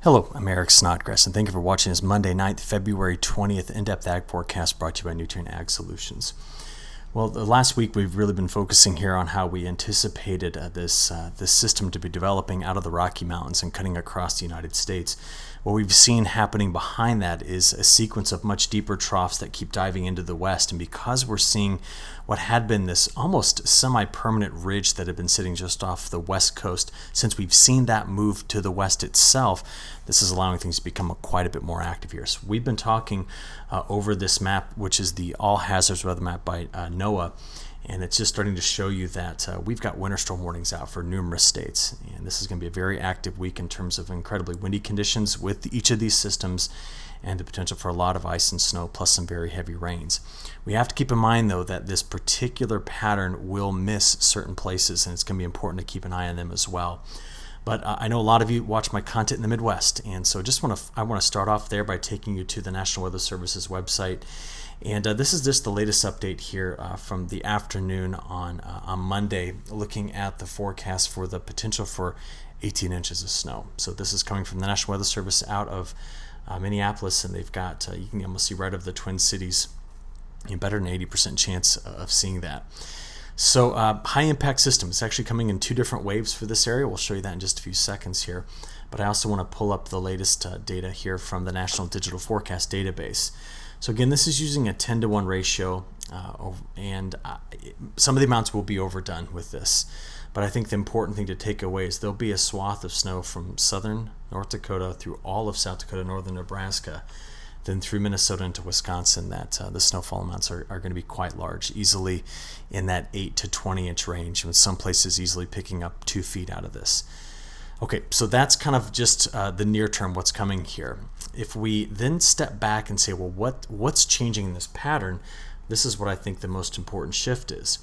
Hello, I'm Eric Snodgrass, and thank you for watching this Monday night, February 20th in-depth ag forecast brought to you by Nutrien Ag Solutions. Well, the last week we've really been focusing here on how we anticipated this system to be developing out of the Rocky Mountains and cutting across the United States. What we've seen happening behind that is a sequence of much deeper troughs that keep diving into the west, and because we're seeing what had been this almost semi-permanent ridge that had been sitting just off the west coast, since we've seen that move to the west itself, this is allowing things to become quite a bit more active here. So we've been talking over this map, which is the All Hazards Weather Map by NOAA, and it's just starting to show you that we've got winter storm warnings out for numerous states, and this is going to be a very active week in terms of incredibly windy conditions with each of these systems and the potential for a lot of ice and snow plus some very heavy rains. We have to keep in mind though that this particular pattern will miss certain places, and it's going to be important to keep an eye on them as well. But I know a lot of you watch my content in the Midwest, and so I want to start off there by taking you to the National Weather Service's website. And this is just the latest update here from the afternoon on Monday, looking at the forecast for the potential for 18 inches of snow. So this is coming from the National Weather Service out of Minneapolis, and they've got, you can almost see right of the Twin Cities, better than 80% chance of seeing that. So high impact system, it's actually coming in two different waves for this area. We'll show you that in just a few seconds here. But I also want to pull up the latest data here from the National Digital Forecast Database. So again, this is using a 10-to-1 ratio, and some of the amounts will be overdone with this. But I think the important thing to take away is there'll be a swath of snow from southern North Dakota through all of South Dakota, northern Nebraska, then through Minnesota into Wisconsin, that the snowfall amounts are going to be quite large, easily in that 8 to 20 inch range, with some places easily picking up 2 feet out of this. Okay, so that's kind of just the near term, what's coming here. If we then step back and say, well, what's changing in this pattern? This is what I think the most important shift is.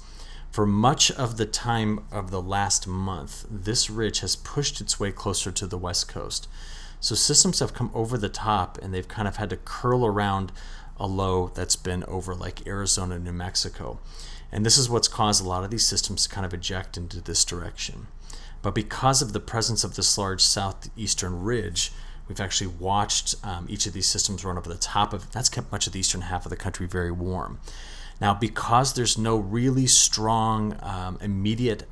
For much of the time of the last month, this ridge has pushed its way closer to the west coast. So systems have come over the top, and they've kind of had to curl around a low that's been over like Arizona and New Mexico. And this is what's caused a lot of these systems to kind of eject into this direction. But because of the presence of this large southeastern ridge, we've actually watched each of these systems run over the top of it. That's kept much of the eastern half of the country very warm. Now, because there's no really strong immediate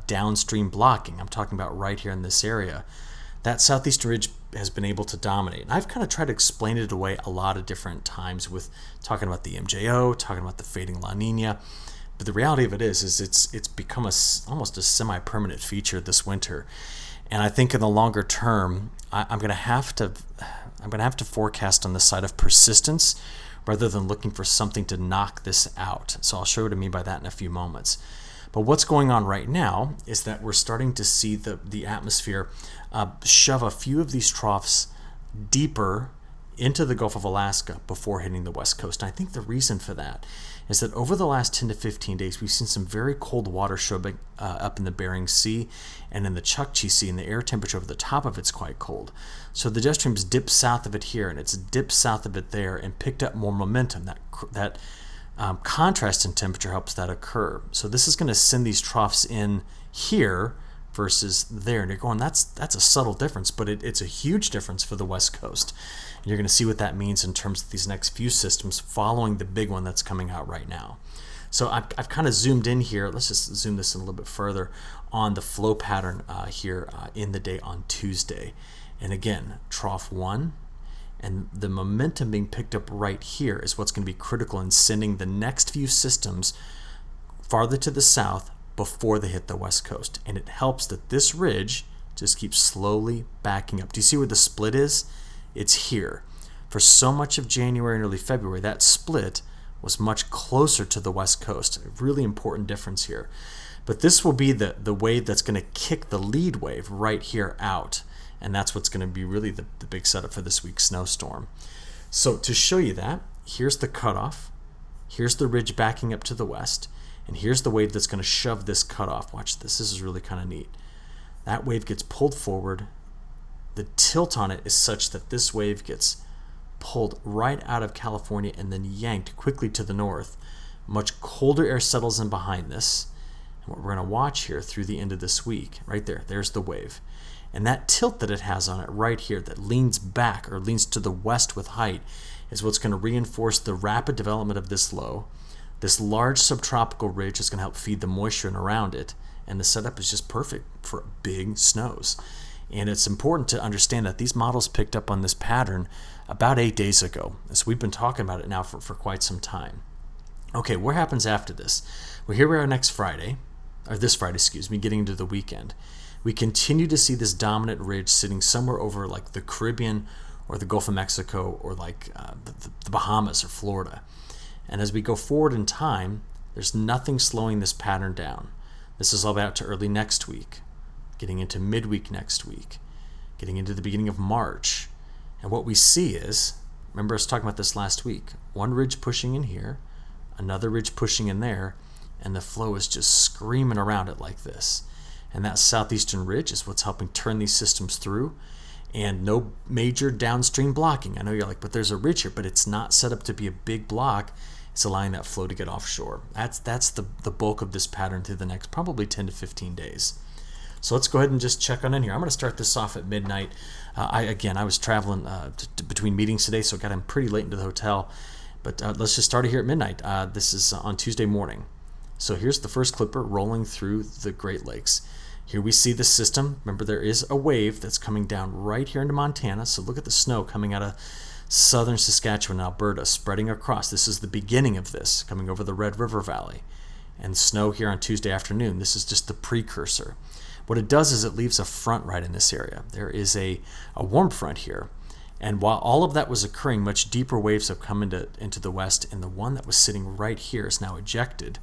downstream blocking, I'm talking about right here in this area, that southeastern ridge has been able to dominate. And I've kind of tried to explain it away a lot of different times with talking about the MJO, talking about the fading La Nina. But the reality of it is it's become almost a semi-permanent feature this winter. And I think in the longer term, I'm going to have to forecast on the side of persistence rather than looking for something to knock this out. So I'll show what I mean by that in a few moments. But what's going on right now is that we're starting to see the atmosphere shove a few of these troughs deeper into the Gulf of Alaska before hitting the west coast. And I think the reason for that is that over the last 10 to 15 days, we've seen some very cold water show up in the Bering Sea and in the Chukchi Sea, and the air temperature over the top of it's quite cold. So the jet stream's dipped south of it here, and it's dipped south of it there, and picked up more momentum. That contrast in temperature helps that occur. So this is going to send these troughs in here versus there. And you're going, that's a subtle difference, but it's a huge difference for the West Coast. And you're going to see what that means in terms of these next few systems following the big one that's coming out right now. So I've kind of zoomed in here. Let's just zoom this in a little bit further on the flow pattern here in the day on Tuesday. And again, trough 1. And the momentum being picked up right here is what's going to be critical in sending the next few systems farther to the south before they hit the west coast. And it helps that this ridge just keeps slowly backing up. Do you see where the split is? It's here. For so much of January and early February, that split was much closer to the west coast. A really important difference here. But this will be the wave that's going to kick the lead wave right here out. And that's what's going to be really the big setup for this week's snowstorm. So to show you that, here's the cutoff. Here's the ridge backing up to the west. And here's the wave that's going to shove this cutoff. Watch this. This is really kind of neat. That wave gets pulled forward. The tilt on it is such that this wave gets pulled right out of California and then yanked quickly to the north. Much colder air settles in behind this. And what we're going to watch here through the end of this week, right there, there's the wave. And that tilt that it has on it right here that leans back or leans to the west with height is what's going to reinforce the rapid development of this low. This large subtropical ridge is going to help feed the moisture in around it, and the setup is just perfect for big snows. And it's important to understand that these models picked up on this pattern about 8 days ago. So we've been talking about it now for quite some time. Okay, what happens after this? Well, here we are next Friday, or this Friday, getting into the weekend. We continue to see this dominant ridge sitting somewhere over like the Caribbean or the Gulf of Mexico or like the Bahamas or Florida. And as we go forward in time, there's nothing slowing this pattern down. This is all about to early next week, getting into midweek next week, getting into the beginning of March. And what we see is, remember I was talking about this last week, one ridge pushing in here, another ridge pushing in there, and the flow is just screaming around it like this. And that southeastern ridge is what's helping turn these systems through, and no major downstream blocking. I know you're like, but there's a ridge here, but it's not set up to be a big block. It's allowing that flow to get offshore. That's the bulk of this pattern through the next probably 10 to 15 days. So let's go ahead and just check on in here. I'm going to start this off at midnight. I was traveling between meetings today, so I got in pretty late into the hotel. But let's just start it here at midnight. This is on Tuesday morning. So here's the first clipper rolling through the Great Lakes. Here we see the system. Remember, there is a wave that's coming down right here into Montana. So look at the snow coming out of southern Saskatchewan and Alberta, spreading across. This is the beginning of this, coming over the Red River Valley. And snow here on Tuesday afternoon. This is just the precursor. What it does is it leaves a front right in this area. There is a warm front here. And while all of that was occurring, much deeper waves have come into the west, and the one that was sitting right here is now ejected.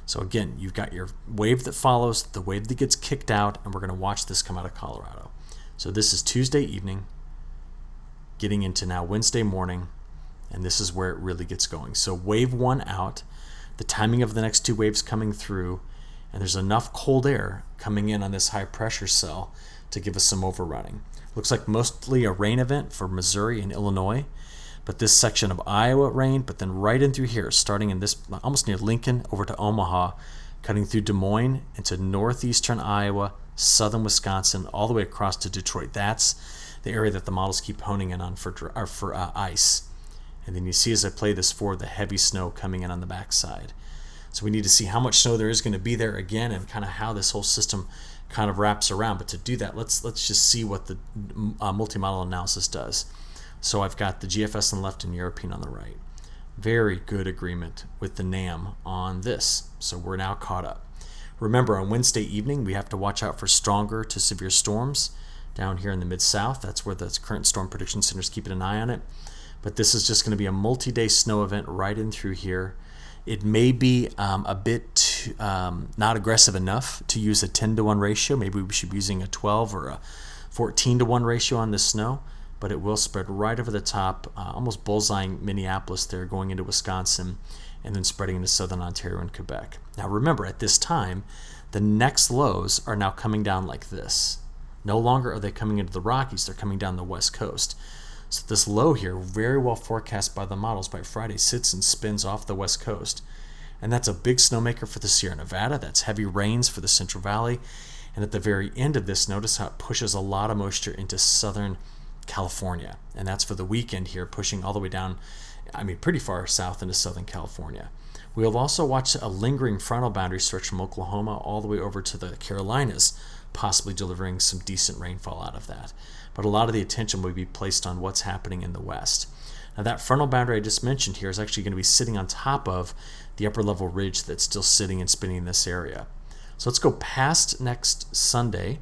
So again, you've got your wave that follows, the wave that gets kicked out, and we're going to watch this come out of Colorado. So this is Tuesday evening, getting into now Wednesday morning, and this is where it really gets going. So wave one out, the timing of the next two waves coming through, and there's enough cold air coming in on this high pressure cell to give us some overrunning. Looks like mostly a rain event for Missouri and Illinois, but this section of Iowa rained, but then right in through here, starting in this almost near Lincoln over to Omaha, cutting through Des Moines into northeastern Iowa, southern Wisconsin, all the way across to Detroit. That's the area that the models keep honing in on for ice. And then you see as I play this forward, the heavy snow coming in on the backside. So we need to see how much snow there is going to be there again, and kind of how this whole system kind of wraps around. But to do that, let's just see what the multi-model analysis does. So I've got the GFS on the left and European on the right. Very good agreement with the NAM on this. So we're now caught up. Remember, on Wednesday evening, we have to watch out for stronger to severe storms down here in the Mid-South. That's where the current Storm Prediction Center is keeping an eye on it. But this is just going to be a multi-day snow event right in through here. It may be a bit not aggressive enough to use a 10-to-1 ratio. Maybe we should be using a 12 or a 14-to-1 ratio on this snow, but it will spread right over the top, almost bullseyeing Minneapolis there, going into Wisconsin, and then spreading into southern Ontario and Quebec. Now remember, at this time, the next lows are now coming down like this. No longer are they coming into the Rockies, they're coming down the west coast. So this low here, very well forecast by the models, by Friday sits and spins off the west coast. And that's a big snowmaker for the Sierra Nevada. That's heavy rains for the Central Valley. And at the very end of this, notice how it pushes a lot of moisture into southern California. And that's for the weekend here, pushing all the way down, pretty far south into southern California. We'll also watch a lingering frontal boundary stretch from Oklahoma all the way over to the Carolinas, possibly delivering some decent rainfall out of that. But a lot of the attention will be placed on what's happening in the west. Now that frontal boundary I just mentioned here is actually going to be sitting on top of the upper level ridge that's still sitting and spinning in this area. So let's go past next Sunday,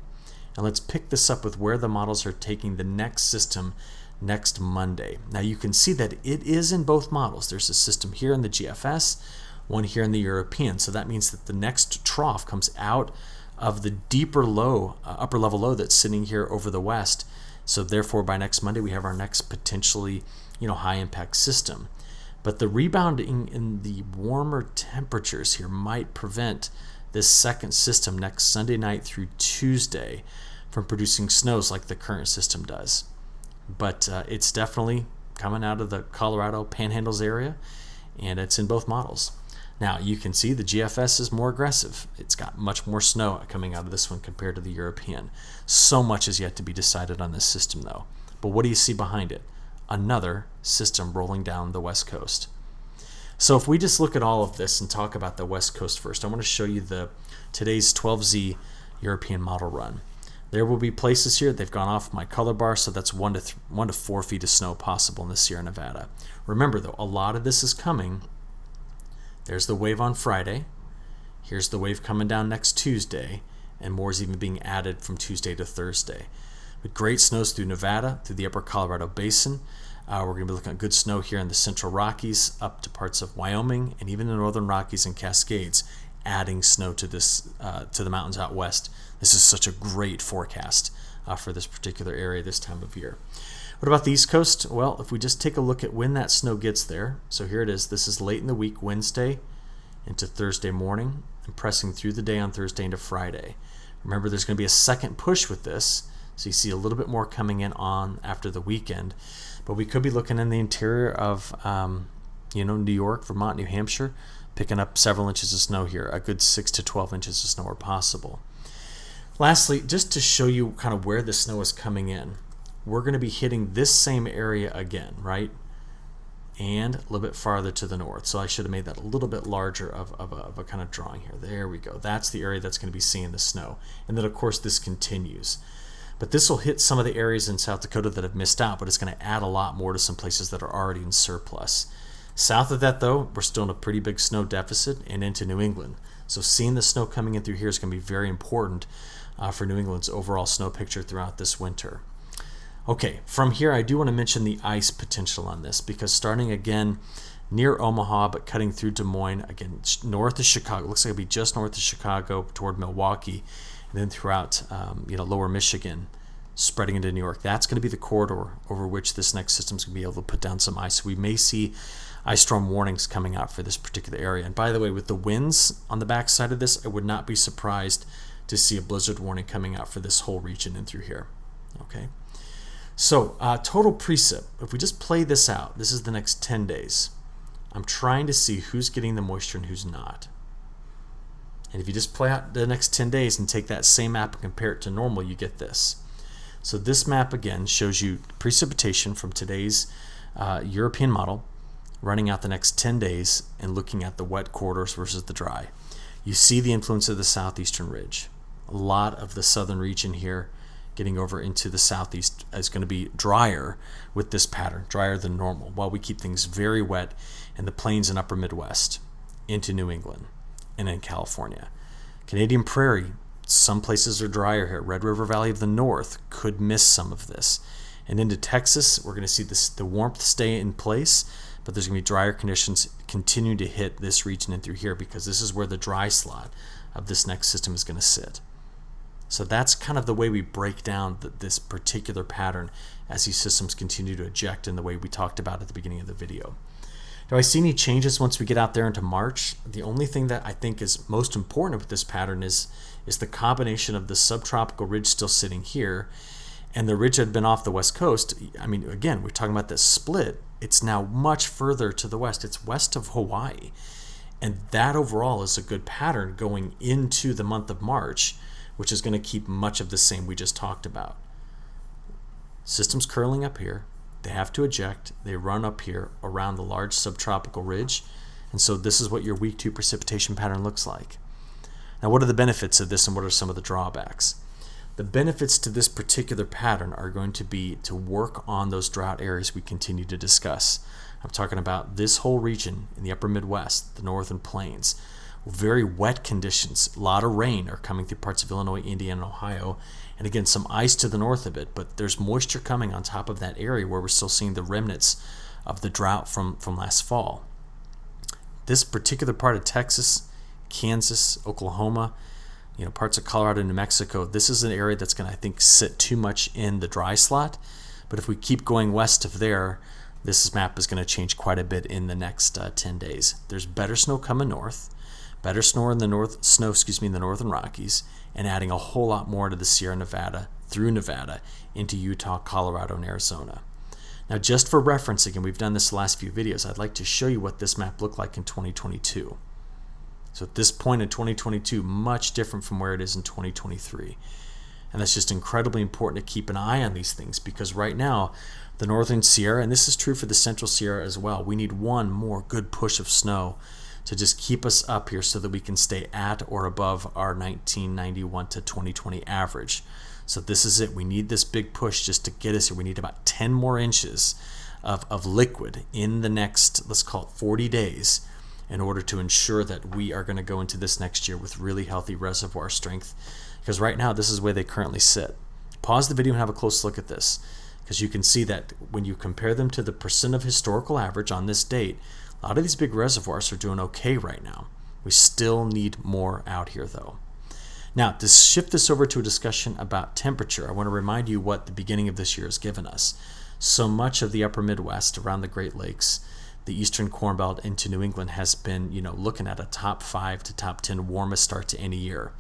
and let's pick this up with where the models are taking the next system next Monday. Now you can see that it is in both models. There's a system here in the GFS, one here in the European. So that means that the next trough comes out of the deeper low, upper level low that's sitting here over the west. So therefore, by next Monday, we have our next potentially, high impact system. But the rebounding in the warmer temperatures here might prevent this second system next Sunday night through Tuesday from producing snows like the current system does. But it's definitely coming out of the Colorado Panhandles area, and it's in both models. Now you can see the GFS is more aggressive. It's got much more snow coming out of this one compared to the European. So much is yet to be decided on this system though. But what do you see behind it? Another system rolling down the west coast. So if we just look at all of this and talk about the west coast first, I want to show you today's 12Z European model run. There will be places here, they've gone off my color bar, so that's 1 to 4 feet of snow possible in the Sierra Nevada. Remember though, a lot of this is coming. There's the wave on Friday. Here's the wave coming down next Tuesday, and more is even being added from Tuesday to Thursday. With great snows through Nevada, through the upper Colorado Basin. We're going to be looking at good snow here in the Central Rockies, up to parts of Wyoming, and even the Northern Rockies and Cascades, adding snow to the mountains out west. This is such a great forecast for this particular area this time of year. What about the East Coast? Well, if we just take a look at when that snow gets there, so here it is. This is late in the week, Wednesday into Thursday morning, and pressing through the day on Thursday into Friday. Remember, there's going to be a second push with this, so you see a little bit more coming in on after the weekend. But we could be looking in the interior of New York, Vermont, New Hampshire, picking up several inches of snow here. A good 6 to 12 inches of snow are possible. Lastly, just to show you kind of where the snow is coming in, we're going to be hitting this same area again, right? And a little bit farther to the north. So I should have made that a little bit larger of a kind of drawing here. There we go. That's the area that's going to be seeing the snow. And then, of course, this continues. But this will hit some of the areas in South Dakota that have missed out, but it's going to add a lot more to some places that are already in surplus. South of that, though, we're still in a pretty big snow deficit and into New England. So seeing the snow coming in through here is going to be very important for New England's overall snow picture throughout this winter. Okay, from here I do want to mention the ice potential on this, because starting again near Omaha but cutting through Des Moines, again north of Chicago, looks like it'll be just north of Chicago toward Milwaukee, and then throughout lower Michigan, spreading into New York. That's going to be the corridor over which this next system is going to be able to put down some ice. We may see ice storm warnings coming out for this particular area. And by the way, with the winds on the backside of this, I would not be surprised to see a blizzard warning coming out for this whole region and through here. Okay. So total precip, if we just play this out, this is the next 10 days. I'm trying to see who's getting the moisture and who's not. And if you just play out the next 10 days and take that same map and compare it to normal, you get this. So this map again shows you precipitation from today's European model, running out the next 10 days and looking at the wet corridors versus the dry. You see the influence of the southeastern ridge. A lot of the southern region here getting over into the southeast is going to be drier with this pattern, drier than normal, while we keep things very wet in the plains and upper Midwest into New England and in California. Canadian Prairie, some places are drier here. Red River Valley of the North could miss some of this. And into Texas, we're going to see the warmth stay in place, but there's going to be drier conditions continue to hit this region and through here, because this is where the dry slot of this next system is going to sit. So that's kind of the way we break down this particular pattern as these systems continue to eject in the way we talked about at the beginning of the video. Do I see any changes once we get out there into March? The only thing that I think is most important with this pattern is the combination of the subtropical ridge still sitting here and the ridge that had been off the west coast. I mean, again, we're talking about this split. It's now much further to the west. It's west of Hawaii. And that overall is a good pattern going into the month of March, which is going to keep much of the same we just talked about. Systems curling up here. They have to eject. They run up here around the large subtropical ridge. And so this is what your week 2 precipitation pattern looks like. Now, what are the benefits of this and what are some of the drawbacks? The benefits to this particular pattern are going to be to work on those drought areas we continue to discuss. I'm talking about this whole region in the upper Midwest, the northern plains. Very wet conditions, a lot of rain are coming through parts of Illinois, Indiana, and Ohio, and again some ice to the north of it, but there's moisture coming on top of that area where we're still seeing the remnants of the drought from last fall. This particular part of Texas, Kansas, Oklahoma, parts of Colorado, New Mexico, this is an area that's going to, I think, sit too much in the dry slot, but if we keep going west of there, this map is going to change quite a bit in the next 10 days. There's better snow coming north. Better snow in the northern Rockies, and adding a whole lot more to the Sierra Nevada, through Nevada, into Utah, Colorado, and Arizona. Now, just for reference, again, we've done this the last few videos, I'd like to show you what this map looked like in 2022. So at this point in 2022, much different from where it is in 2023. And that's just incredibly important to keep an eye on these things, because right now, the Northern Sierra, and this is true for the Central Sierra as well, we need one more good push of snow to just keep us up here so that we can stay at or above our 1991 to 2020 average. So this is it. We need this big push just to get us here. We need about 10 more inches of liquid in the next, let's call it 40 days, in order to ensure that we are going to go into this next year with really healthy reservoir strength. Because right now, this is where they currently sit. Pause the video and have a close look at this, because you can see that when you compare them to the percent of historical average on this date, a lot of these big reservoirs are doing okay right now. We still need more out here, though. Now, to shift this over to a discussion about temperature, I want to remind you what the beginning of this year has given us. So much of the upper Midwest around the Great Lakes, the Eastern Corn Belt into New England has been, looking at a top 5 to top 10 warmest start to any year.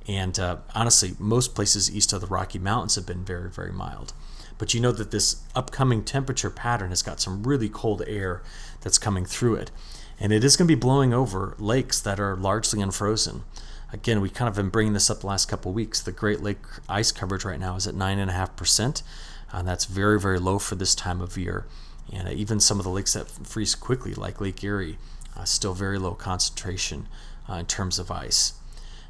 And honestly, most places east of the Rocky Mountains have been very, very mild. But you know that this upcoming temperature pattern has got some really cold air that's coming through it. And it is going to be blowing over lakes that are largely unfrozen. Again, we kind of been bringing this up the last couple of weeks. The Great Lake ice coverage right now is at 9.5%. And that's very, very low for this time of year. And even some of the lakes that freeze quickly, like Lake Erie, still very low concentration in terms of ice.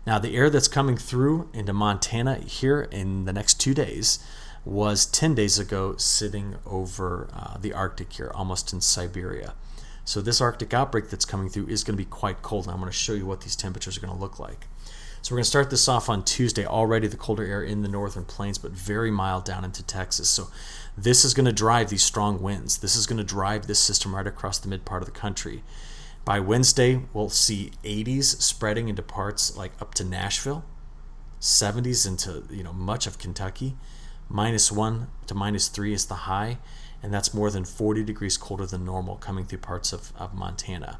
Now, the air that's coming through into Montana here in the next 2 days was 10 days ago sitting over the Arctic here, almost in Siberia. So this Arctic outbreak that's coming through is going to be quite cold, and I'm going to show you what these temperatures are going to look like. So we're going to start this off on Tuesday. Already the colder air in the northern plains, but very mild down into Texas. So this is going to drive these strong winds. This is going to drive this system right across the mid part of the country. By Wednesday, we'll see 80s spreading into parts like up to Nashville, 70s into much of Kentucky. -1 to -3 is the high, and that's more than 40 degrees colder than normal coming through parts of Montana.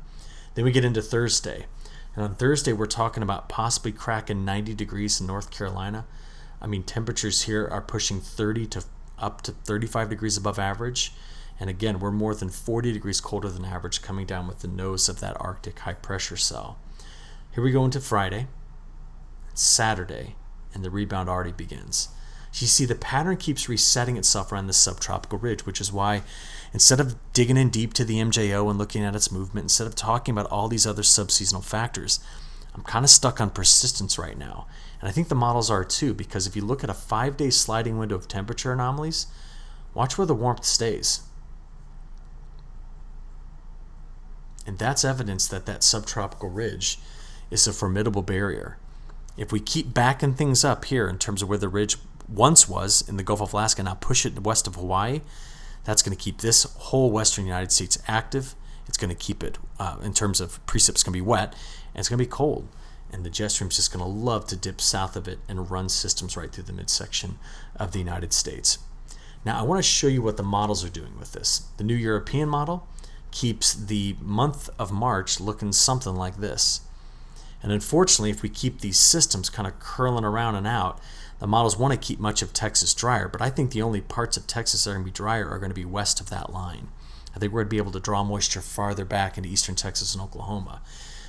Then we get into Thursday. And on Thursday, we're talking about possibly cracking 90 degrees in North Carolina. I mean, temperatures here are pushing 30 to up to 35 degrees above average. And again, we're more than 40 degrees colder than average coming down with the nose of that Arctic high pressure cell. Here we go into Friday, Saturday, and the rebound already begins. So you see the pattern keeps resetting itself around this subtropical ridge, which is why instead of digging in deep to the MJO and looking at its movement, instead of talking about all these other subseasonal factors, I'm kind of stuck on persistence right now. And I think the models are too, because if you look at a 5-day sliding window of temperature anomalies, watch where the warmth stays. And that's evidence that that subtropical ridge is a formidable barrier. If we keep backing things up here in terms of where the ridge once was in the Gulf of Alaska, now push it west of Hawaii, that's going to keep this whole western United States active. It's going to keep it, in terms of precip, it's going to be wet, and it's going to be cold. And the jet stream's just going to love to dip south of it and run systems right through the midsection of the United States. Now, I want to show you what the models are doing with this. The new European model keeps the month of March looking something like this. And unfortunately, if we keep these systems kind of curling around and out, the models want to keep much of Texas drier, but I think the only parts of Texas that are going to be drier are going to be west of that line. I think we're going to be able to draw moisture farther back into eastern Texas and Oklahoma.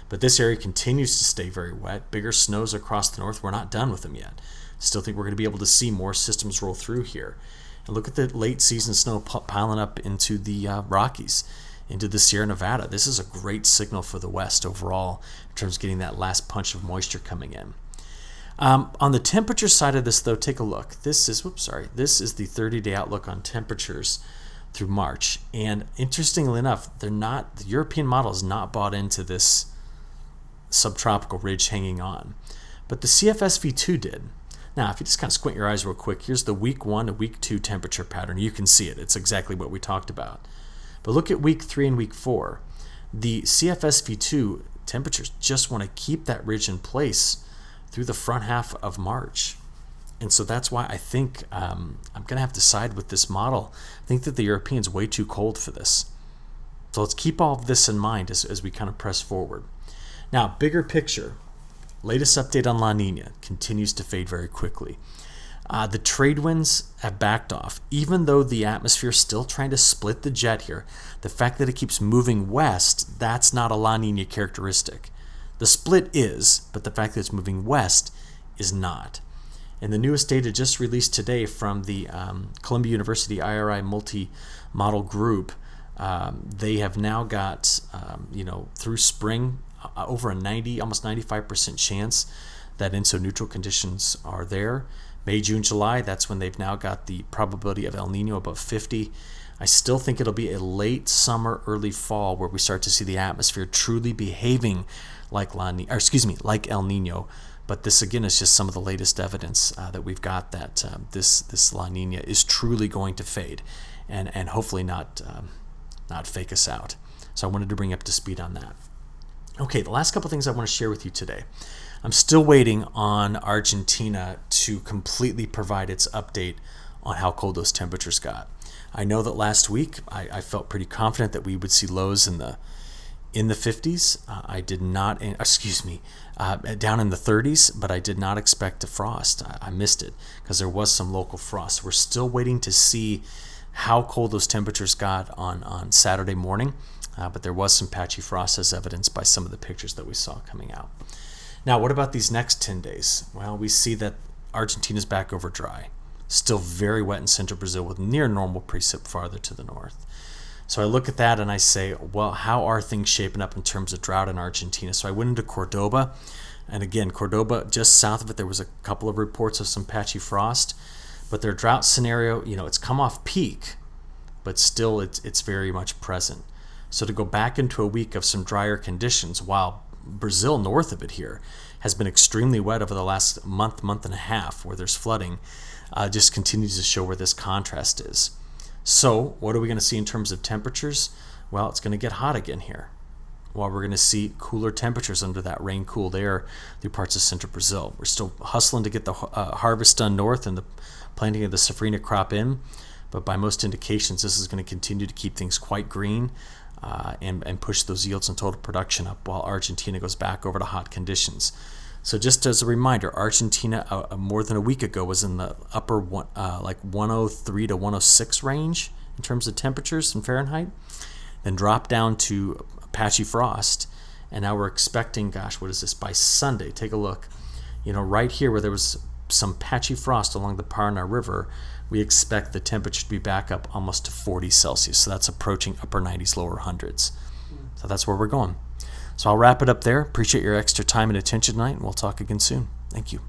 But this area continues to stay very wet. Bigger snows across the north. We're not done with them yet. Still think we're going to be able to see more systems roll through here. And look at the late season snow piling up into the Rockies, into the Sierra Nevada. This is a great signal for the west overall in terms of getting that last punch of moisture coming in. On the temperature side of this, though, take a look. This is the 30-day outlook on temperatures through March. And interestingly enough, the European model is not bought into this subtropical ridge hanging on. But the CFSV2 did. Now, if you just kind of squint your eyes real quick, here's the week 1 to week 2 temperature pattern. You can see it. It's exactly what we talked about. But look at week 3 and week 4. The CFSV2 temperatures just want to keep that ridge in place through the front half of March. And so that's why I think I'm going to have to side with this model. I think that the European's way too cold for this. So let's keep all of this in mind as we kind of press forward. Now, bigger picture, latest update on La Nina continues to fade very quickly. The trade winds have backed off. Even though the atmosphere is still trying to split the jet here, the fact that it keeps moving west, that's not a La Nina characteristic. The split is, but the fact that it's moving west is not. And the newest data just released today from the Columbia University IRI multi-model group, they have now got, through spring, over a 90, almost 95% chance that INSO-neutral conditions are there. May, June, July, that's when they've now got the probability of El Nino above 50. I still think it'll be a late summer, early fall where we start to see the atmosphere truly behaving like like El Nino. But this, again, is just some of the latest evidence that we've got that this La Nina is truly going to fade and hopefully not fake us out. So I wanted to bring you up to speed on that. Okay, the last couple things I want to share with you today. I'm still waiting on Argentina to completely provide its update on how cold those temperatures got. I know that last week I felt pretty confident that we would see lows in the 50s. I did not, down in the 30s, but I did not expect a frost. I missed it because there was some local frost. We're still waiting to see how cold those temperatures got on Saturday morning, but there was some patchy frost as evidenced by some of the pictures that we saw coming out. Now, what about these next 10 days? Well, we see that Argentina's back over dry. Still very wet in central Brazil with near normal precip farther to the north. So I look at that and I say, well, how are things shaping up in terms of drought in Argentina? So I went into Cordoba, and again, Cordoba, just south of it, there was a couple of reports of some patchy frost, but their drought scenario, it's come off peak, but still it's very much present. So to go back into a week of some drier conditions, while Brazil north of it here has been extremely wet over the last month and a half where there's flooding, just continues to show where this contrast is. So what are we going to see in terms of temperatures? Well, it's going to get hot again here, while we're going to see cooler temperatures under that rain-cooled air through parts of central Brazil. We're still hustling to get the harvest done north and the planting of the safrinha crop in, but by most indications, this is going to continue to keep things quite green and push those yields and total production up while Argentina goes back over to hot conditions. So just as a reminder, Argentina more than a week ago was in the upper 103 to 106 range in terms of temperatures in Fahrenheit, then dropped down to patchy frost, and now we're expecting, by Sunday, take a look, right here where there was some patchy frost along the Paraná River, we expect the temperature to be back up almost to 40 Celsius. So that's approaching upper 90s, lower hundreds. So that's where we're going. So I'll wrap it up there. Appreciate your extra time and attention tonight, and we'll talk again soon. Thank you.